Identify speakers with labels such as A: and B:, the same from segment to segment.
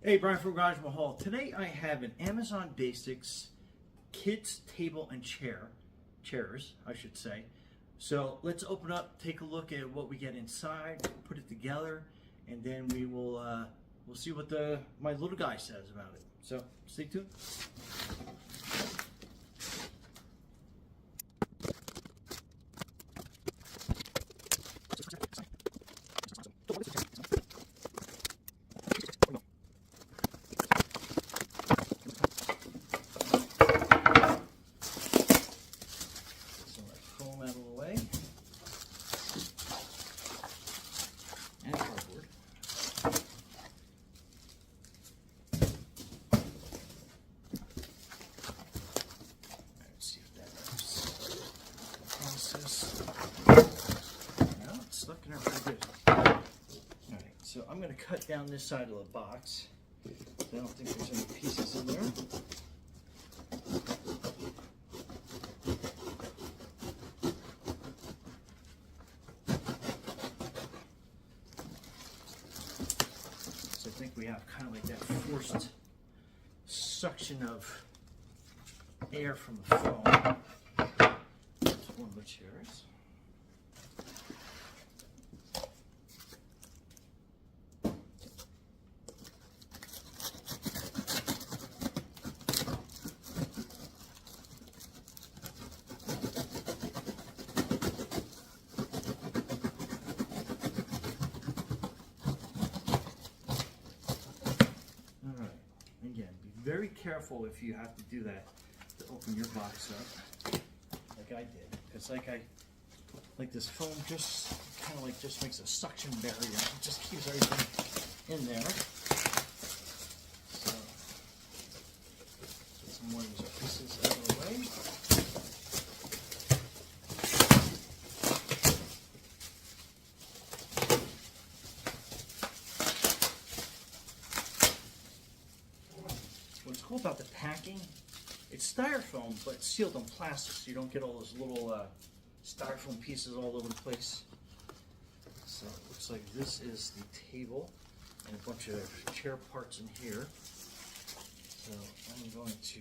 A: Hey, Brian from Garage Mahal. Today I have an Amazon Basics kids table and chairs, I should say. So let's open up, take a look at what we get inside, put it together, and then we'll see what my little guy says about it. So stay tuned. Foam out of the way. And cardboard. Let's see if that helps the process. No, it's stuck in there pretty good. Alright, so I'm going to cut down this side of the box. I don't think there's any pieces in there. I think we have kind of like that forced suction of air from the foam. That's one of the chairs. Very careful if you have to do that to open your box up, like I did, because like this foam just kind of like just makes a suction barrier. It just keeps everything in there. So get some more of these pieces out of the way. What's cool about the packing, it's styrofoam, but it's sealed in plastic, so you don't get all those little styrofoam pieces all over the place. So it looks like this is the table and a bunch of chair parts in here. So I'm going to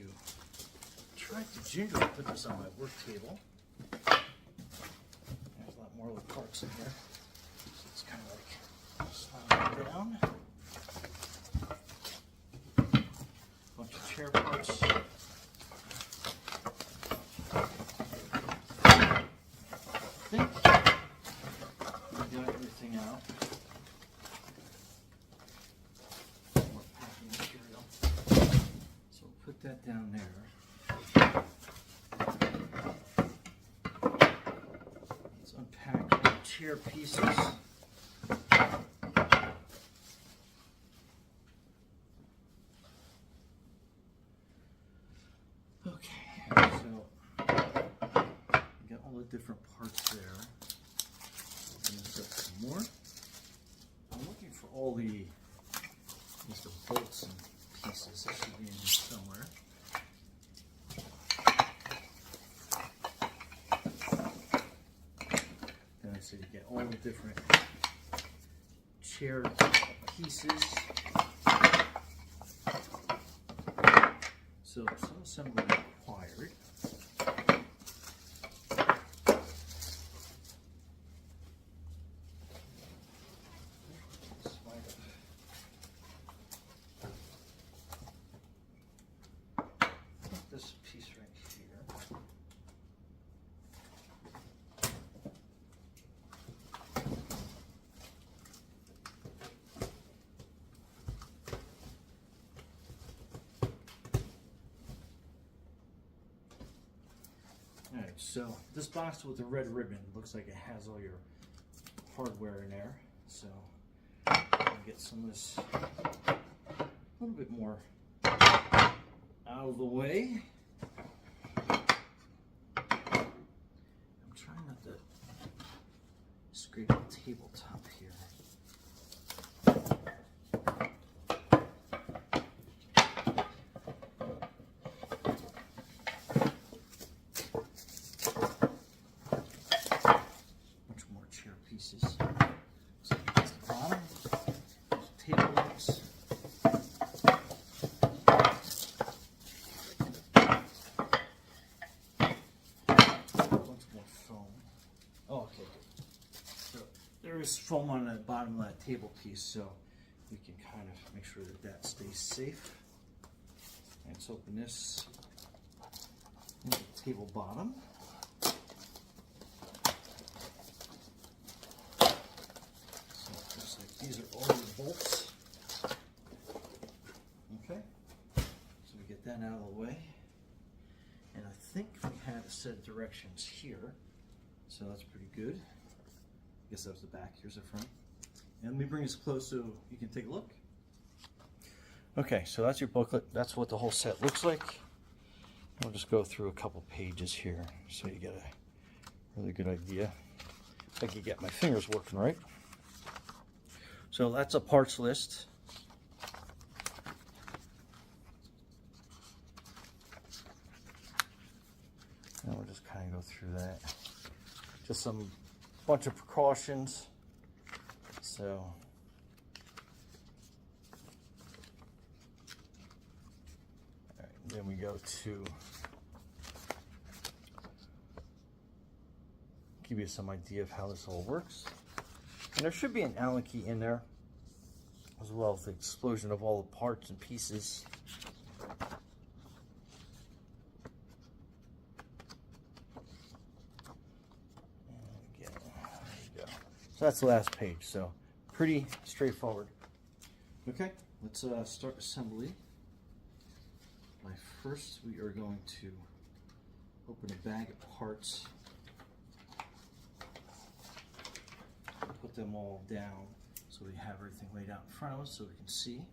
A: try to gingerly put this on my work table. There's a lot more little parts in here. So it's kind of like slide it down. Chair parts. I think we got everything out. More packing material. So we'll put that down there. Let's unpack the chair pieces. Okay, so we got all the different parts there. Open this up some more. I'm looking for all the bolts and pieces that should be in here somewhere. Then I said you get all the different chair pieces. So some assembly required. This piece right here. Alright, so this box with the red ribbon looks like it has all your hardware in there. So I'll get some of this a little bit more out of the way. I'm trying not to scrape the tabletop here. pieces. So that's the bottom. Table legs. foam on the bottom of that table piece, so we can kind of make sure that that stays safe. And let's open this table bottom. So it looks like these are all the bolts. Okay, so we get that out of the way. And I think we had a set of directions here, so that's pretty good. I guess that was the back, here's the front. And let me bring this close so you can take a look. Okay, so that's your booklet. That's what the whole set looks like. We'll just go through a couple pages here so you get a really good idea. If I can get my fingers working right. So that's a parts list. And we'll just kind of go through that. Just some bunch of precautions. So all right, then we go to give you some idea of how this all works. And there should be an Allen key in there, as well as the explosion of all the parts and pieces. So that's the last page, so pretty straightforward. Okay, let's start assembly. First we are going to open a bag of parts, put them all down so we have everything laid out in front of us so we can see.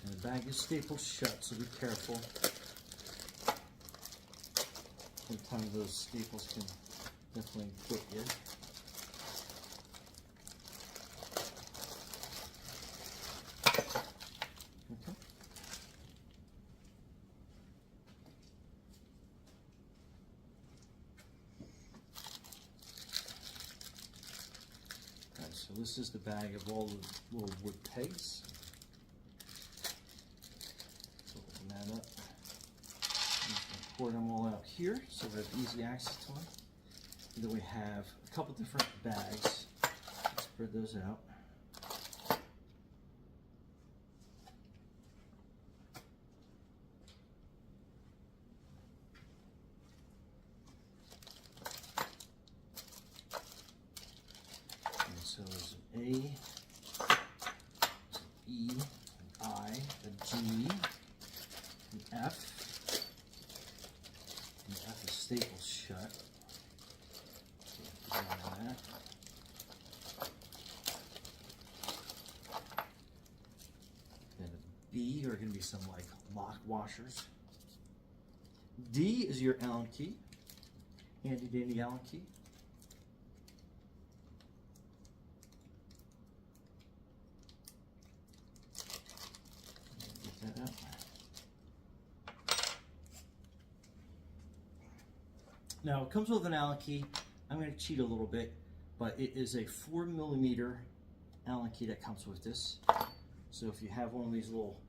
A: And the bag is stapled shut, so be careful. Sometimes those staples can definitely quit you. Okay. Alright, so this is the bag of all the little wood pegs. So open that up. Pour them all out here so we have easy access to them. And then we have a couple different bags. Let's spread those out. And so there's an A, there's an E, an I, a G, an F. F is stapled shut. That. Then a B are going to be some like lock washers. D is your Allen key, handy dandy Allen key. Get that out. Now it comes with an Allen key. I'm going to cheat a little bit, but it is a 4mm Allen key that comes with this. So if you have one of these little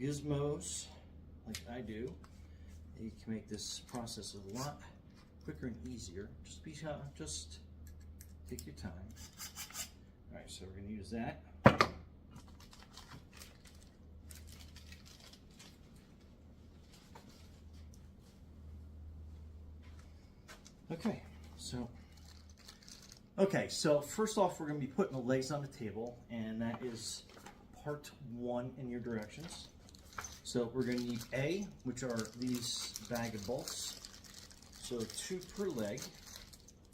A: gizmos, like I do, you can make this process a lot quicker and easier. Just take your time. All right, so we're going to use that. Okay, so first off, we're going to be putting the legs on the table, and that is part 1 in your directions. So we're going to need A, which are these bag of bolts. So 2 per leg.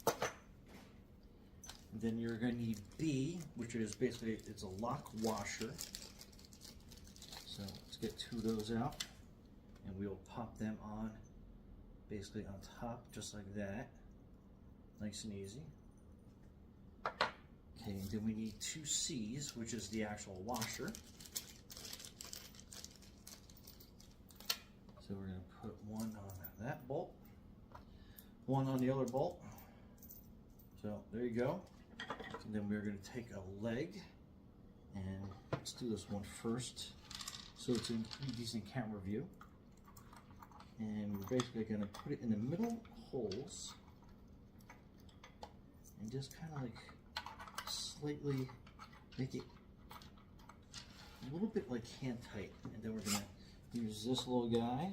A: And then you're going to need B, which is basically, it's a lock washer. So let's get 2 of those out, and we'll pop them on basically on top, just like that. Nice and easy. Okay, and then we need 2 C's, which is the actual washer. So we're going to put 1 on that bolt, 1 on the other bolt. So there you go. And then we're going to take a leg, and let's do this one first so it's a decent camera view. And we're basically going to put it in the middle holes and just kind of like slightly make it a little bit like hand tight. And then we're going to use this little guy.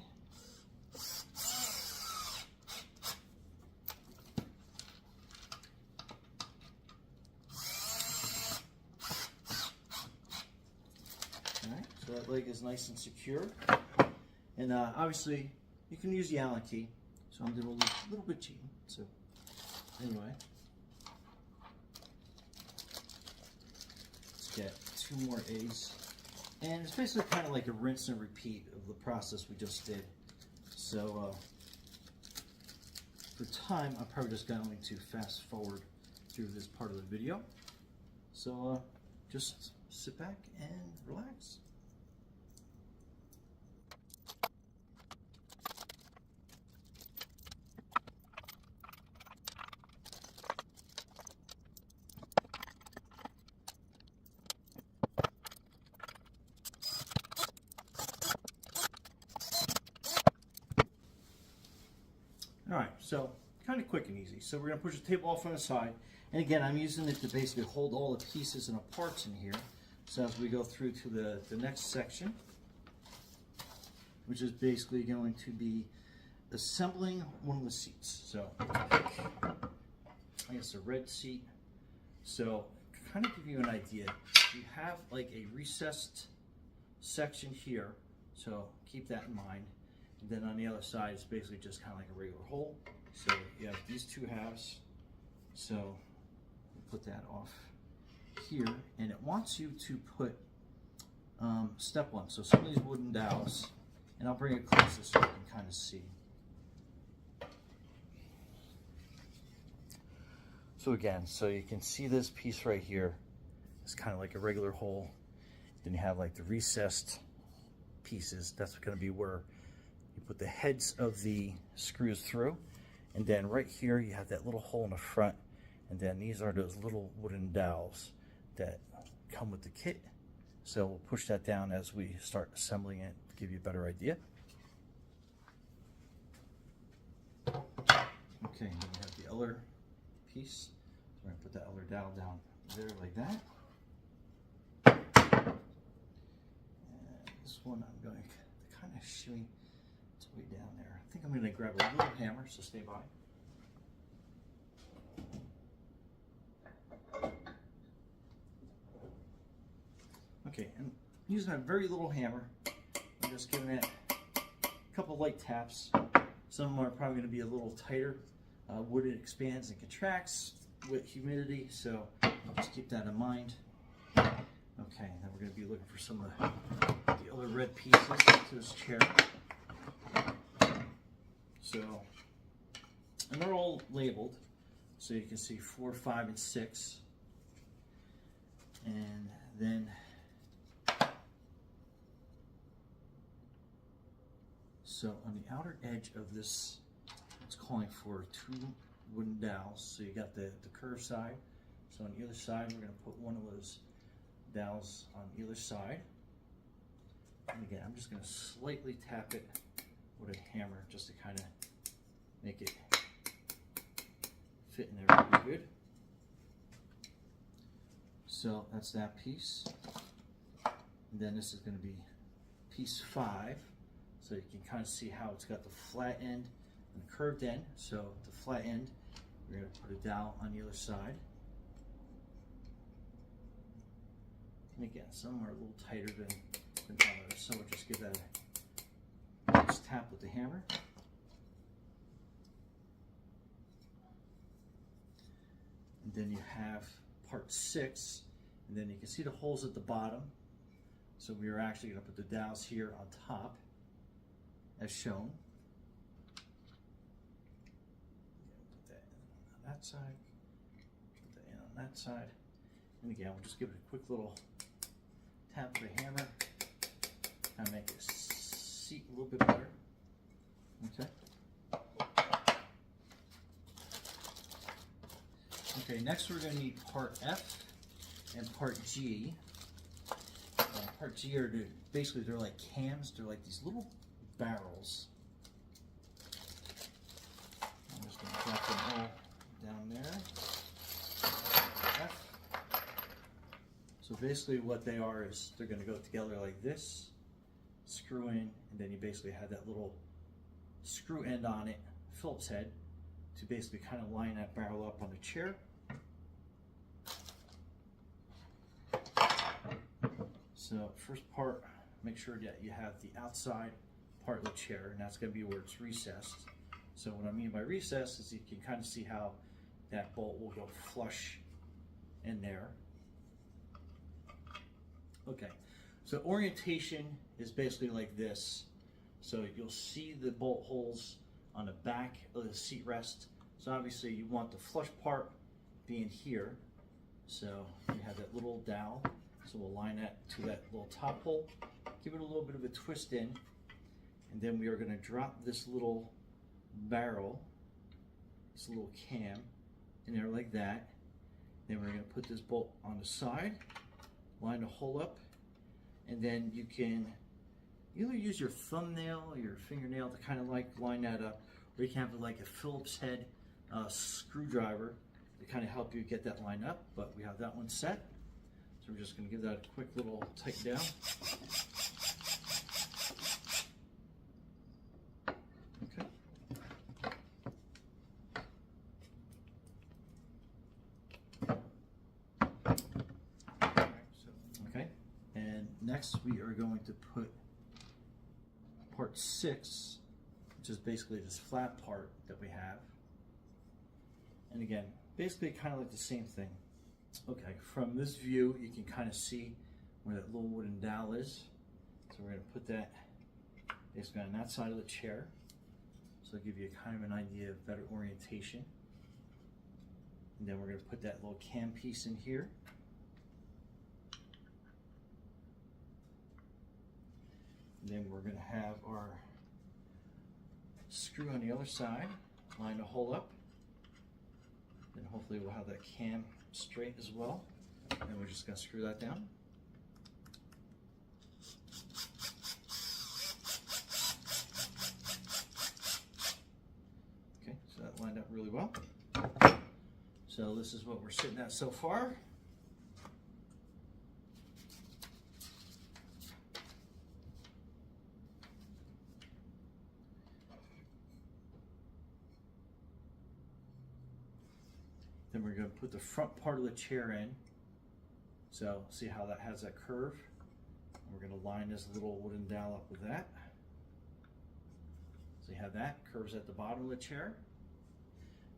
A: Alright, so that leg is nice and secure. And obviously you can use the Allen key. So I'm doing a little bit cheating. So anyway, let's get 2 more A's. And it's basically kind of like a rinse and repeat of the process we just did. So for time, I'm probably just going to fast forward through this part of the video. So just sit back and relax. All right, so kind of quick and easy. So we're going to push the table off on the side. And again, I'm using it to basically hold all the pieces and the parts in here. So as we go through to the next section, which is basically going to be assembling one of the seats. So I guess a red seat. So to kind of give you an idea, you have like a recessed section here. So keep that in mind. And then on the other side, it's basically just kind of like a regular hole. So you have these 2 halves. So we'll put that off here. And it wants you to put step 1. So some of these wooden dowels, and I'll bring it closer so you can kind of see. So again, so you can see this piece right here. It's kind of like a regular hole. Then you have like the recessed pieces. That's going to be where you put the heads of the screws through, and then right here you have that little hole in the front, and then these are those little wooden dowels that come with the kit. So we'll push that down as we start assembling it to give you a better idea. Okay, then we have the other piece. So we're going to put that other dowel down there like that. And this one I'm going to kind of shimmy its way down there. I think I'm going to grab a little hammer, so stay by. Okay, and using a very little hammer, I'm just giving it a couple light taps. Some of them are probably going to be a little tighter. Wood expands and contracts with humidity, so just keep that in mind. Okay, now we're going to be looking for some of the other red pieces to this chair. So, and they're all labeled, so you can see 4, 5, and 6. And then so on the outer edge of this, it's calling for 2 wooden dowels. So you got the curved side. So on either side, we're going to put one of those dowels on either side. And again, I'm just going to slightly tap it with a hammer just to kind of make it fit in there really good. So that's that piece. And then this is going to be piece 5. So you can kind of see how it's got the flat end and the curved end. So the flat end, we're going to put a dowel on the other side. And again, some are a little tighter than others, so we'll just give that a nice tap with the hammer. And then you have part 6, and then you can see the holes at the bottom. So we are actually going to put the dowels here on top, as shown. Put that in on that side, put that in on that side. And again, we'll just give it a quick little tap with a hammer and make it seat a little bit better. Okay. Okay, next we're going to need part F and part G. Part G are basically, they're like cams. They're like these little barrels. So basically what they are is they're going to go together like this, screw in, and then you basically have that little screw end on it, Phillips head, to basically kind of line that barrel up on the chair. So first part, make sure that you have the outside part of the chair, and that's going to be where it's recessed. So what I mean by recessed is you can kind of see how that bolt will go flush in there. Okay, so orientation is basically like this. So you'll see the bolt holes on the back of the seat rest. So obviously you want the flush part being here. So you have that little dowel. So we'll line that to that little top hole, give it a little bit of a twist in, and then we are going to drop this little barrel, this little cam, in there like that. Then we're going to put this bolt on the side, line the hole up, and then you can either use your thumbnail or your fingernail to kind of like line that up, or you can have like a Phillips head screwdriver to kind of help you get that line up. But we have that one set, so we're just going to give that a quick little tighten down. Okay. Okay, and next we are going to put part 6, which is basically this flat part that we have. And again, basically kind of like the same thing. Okay, from this view, you can kind of see where that little wooden dowel is. So we're going to put that basically on that side of the chair. So it'll give you kind of an idea of better orientation. And then we're going to put that little cam piece in here. And then we're going to have our screw on the other side, line the hole up. Then hopefully we'll have that cam straight as well. And we're just going to screw that down. Okay, so that lined up really well. So this is what we're sitting at so far. Then we're going to put the front part of the chair in. So see how that has that curve? And we're going to line this little wooden dowel up with that. So you have that, curves at the bottom of the chair.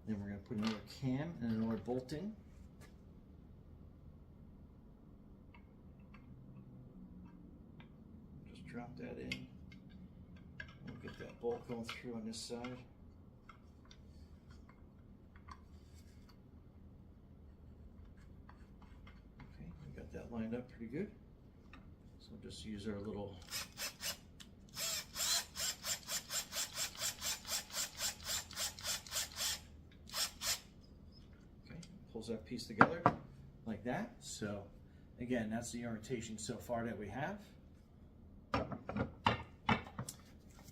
A: Then we're going to put another cam and another bolt in. Just drop that in. We'll get that bolt going through on this side. That lined up pretty good. So we'll just use our little pulls that piece together like that. So again, that's the orientation so far that we have.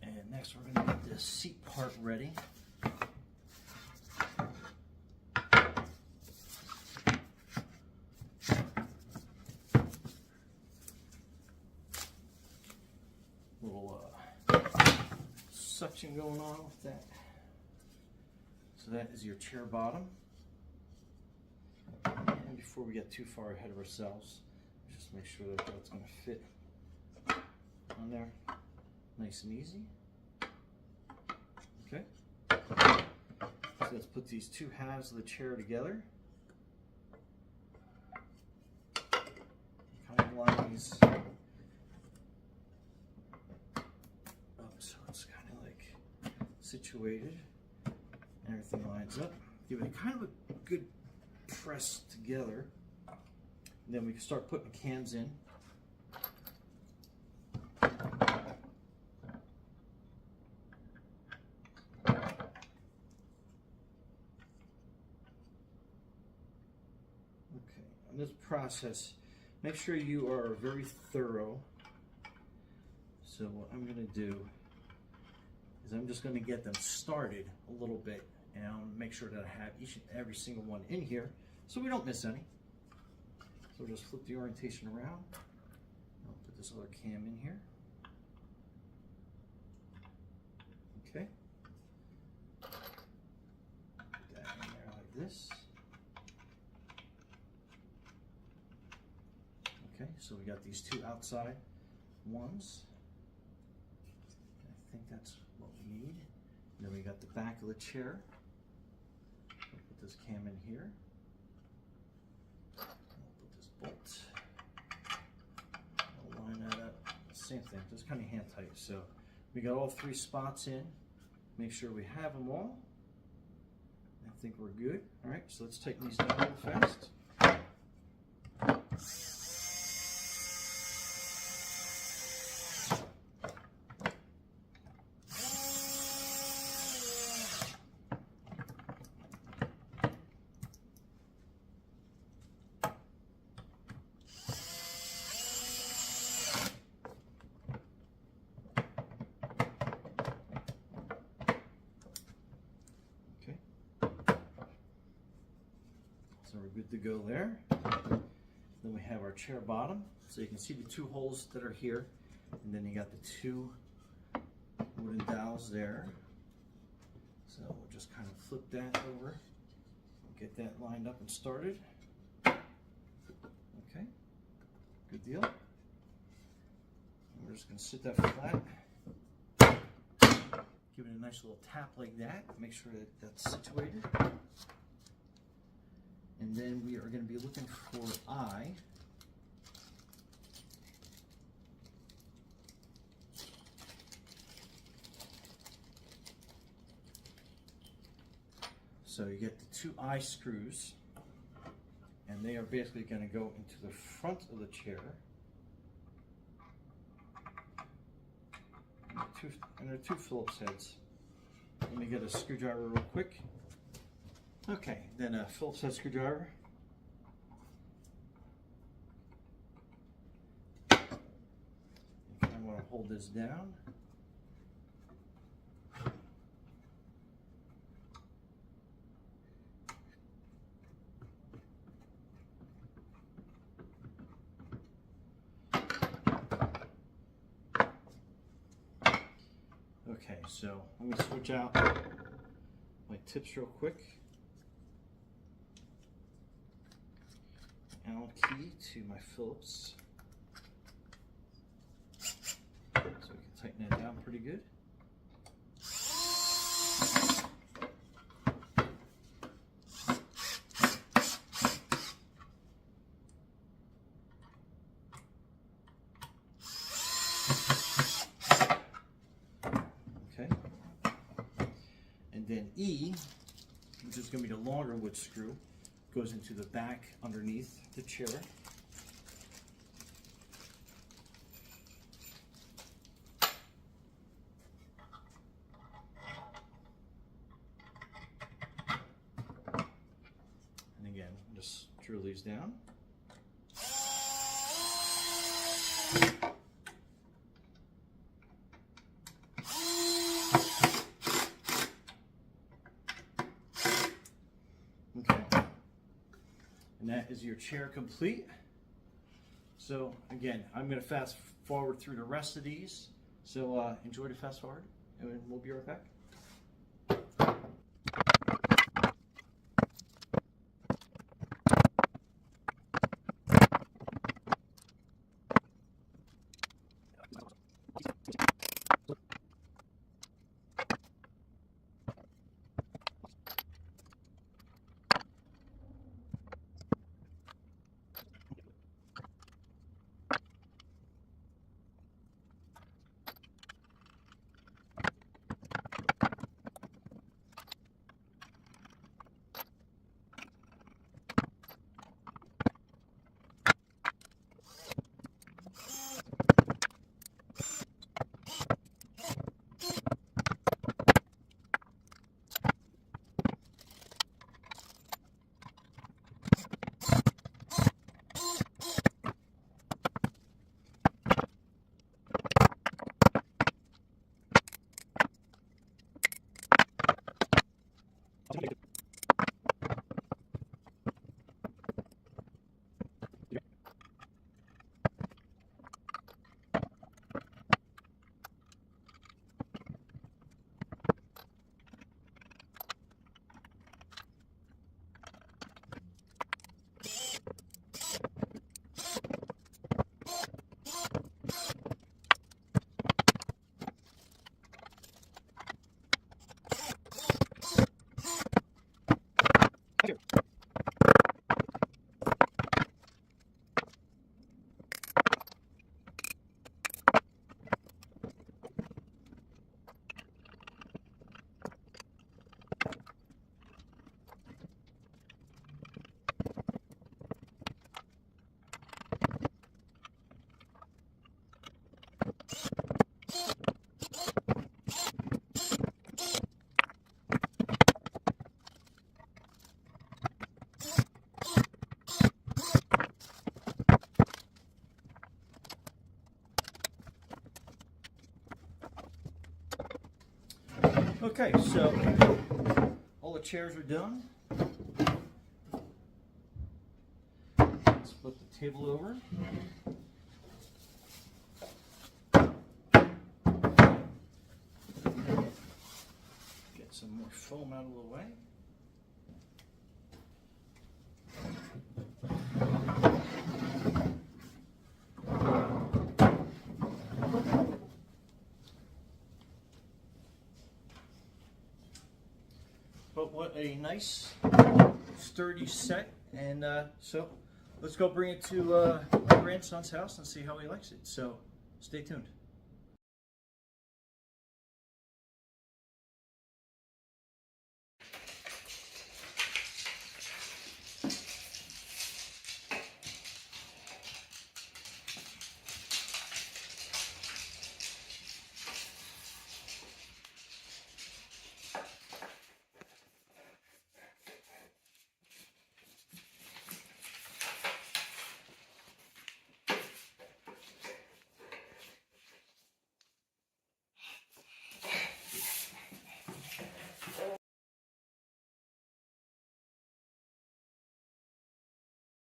A: And next we're going to get this seat part ready. Little suction going on with that. So that is your chair bottom. And before we get too far ahead of ourselves, just make sure that that's going to fit on there nice and easy. Okay. So let's put these two halves of the chair together. Kind of line these so it's kind of like situated, and everything lines up. Give it kind of a good press together, and then we can start putting cams in. Okay, in this process, make sure you are very thorough. So what I'm going to do is I'm just going to get them started a little bit, and I'll make sure that I have each and every single one in here so we don't miss any. So So we'll just flip the orientation around. I'll put this other cam in here. Okay. Put that in there like this. Okay, so we got these two outside ones. I think that's what we need. And then we got the back of the chair. I'll put this cam in here. I'll put this bolt. I'll line that up. Same thing, just kind of hand tight. So we got all three spots in. Make sure we have them all. I think we're good. All right, so let's tighten these down real fast. So we're good to go there. Then we have our chair bottom. So you can see the two holes that are here. And then you got the two wooden dowels there. So we'll just kind of flip that over. Get that lined up and started. Okay, good deal. And we're just going to sit that flat. Give it a nice little tap like that. Make sure that that's situated. And then we are going to be looking for eye. So you get the two eye screws, and they are basically going to go into the front of the chair. And there are two Phillips heads. Let me get a screwdriver real quick. Okay, then a Phillips head screwdriver. You kind of want to hold this down. Okay, so I'm going to switch out my tips real quick. Allen key to my Phillips. So we can tighten that down pretty good. Okay. And then E, which is going to be the longer wood screw, goes into the back underneath the chair. And again, just drill these down. Okay. And that is your chair complete. So again, I'm going to fast forward through the rest of these. So enjoy the fast forward, and we'll be right back. Okay, so all the chairs are done. Let's flip the table over. Get some more foam out of the way. But what a nice, sturdy set. And so let's go bring it to my grandson's house and see how he likes it. So stay tuned.